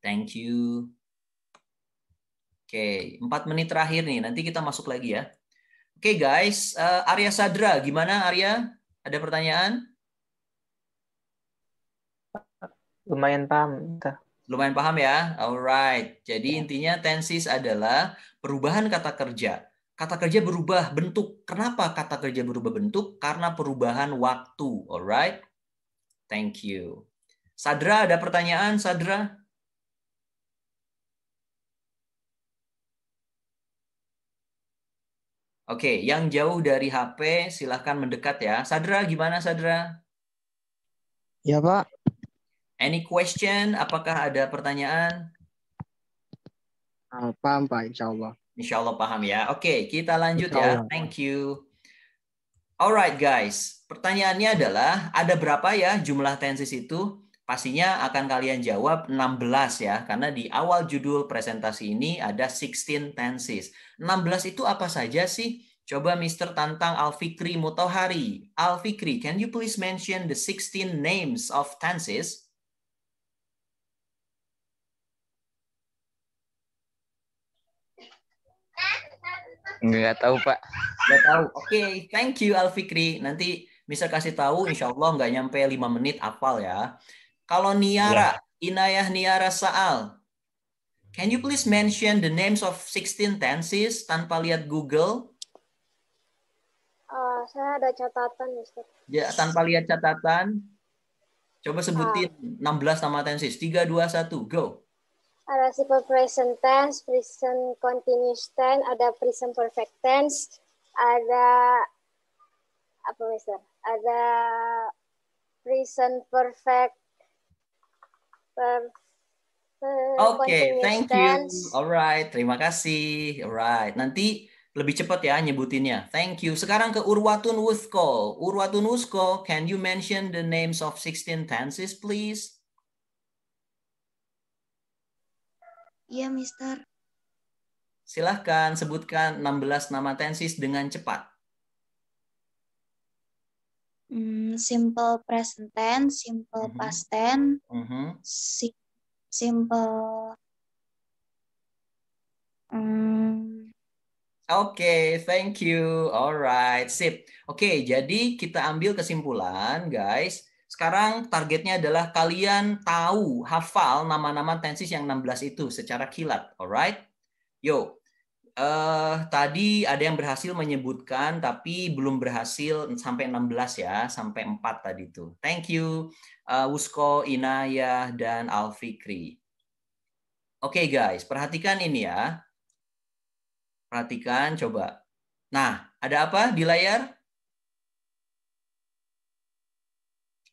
Thank you. Oke, 4 menit terakhir nih. Nanti kita masuk lagi ya. Oke guys, Arya Sadra, gimana Arya? Ada pertanyaan? Lumayan paham. Lumayan paham ya? Alright. Jadi intinya tenses adalah perubahan kata kerja. Kata kerja berubah bentuk. Kenapa kata kerja berubah bentuk? Karena perubahan waktu. Alright? Thank you. Sadra, ada pertanyaan, Sadra? Oke, yang jauh dari HP silahkan mendekat ya. Sadra, gimana Sadra? Ya, Pak. Any question? Apakah ada pertanyaan? Paham, Pak, insya Allah. Insya Allah paham ya. Oke, kita lanjut ya. Thank you. Alright guys, pertanyaannya adalah ada berapa ya jumlah tenses itu? Pastinya akan kalian jawab 16 ya, karena di awal judul presentasi ini ada 16 tenses. 16 itu apa saja sih? Coba Mr. tantang Al-Fikri Mutahari. Al-Fikri, can you please mention the 16 names of tenses? Nggak tahu, Pak. Nggak tahu. Oke, thank you Al-Fikri. Nanti bisa kasih tahu, insya Allah nggak nyampe 5 menit hafal ya. Kalau Niara, Inayah Niara Saal. Can you please mention the names of 16 tenses tanpa lihat Google? Saya ada catatan, Mister. Ya, tanpa lihat catatan. Coba sebutin 16 nama tenses. 3, 2, 1, go. Ada simple present tense, present continuous tense, ada present perfect tense, ada apa Mister? Ada present perfect. Oke, thank you. Alright, terima kasih. Alright, nanti lebih cepat ya nyebutinnya. Thank you. Sekarang ke Urwatun Wuthko. Urwatun Wuthko, can you mention the names of 16 tenses, please? Iya, Mister. Silahkan sebutkan 16 nama tenses dengan cepat. Simple present tense, simple past tense, simple. Oke, thank you. Alright, sip. Oke, jadi kita ambil kesimpulan, guys. Sekarang targetnya adalah kalian tahu, hafal nama-nama tenses yang 16 itu secara kilat. Alright? Yo, tadi ada yang berhasil menyebutkan, tapi belum berhasil sampai 16 ya, sampai 4 tadi itu. Thank you, Wusko, Inayah, dan Al-Fikri. Oke guys, perhatikan ini ya. Perhatikan, coba. Nah, ada apa di layar?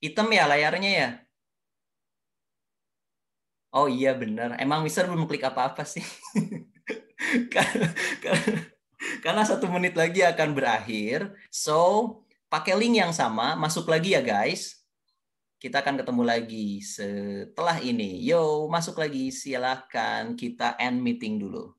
Hitam ya layarnya ya? Oh iya benar. Emang Mister belum klik apa-apa sih. Karena 1 menit lagi akan berakhir. So, pakai link yang sama. Masuk lagi ya guys. Kita akan ketemu lagi setelah ini. Yo, masuk lagi. Silahkan kita end meeting dulu.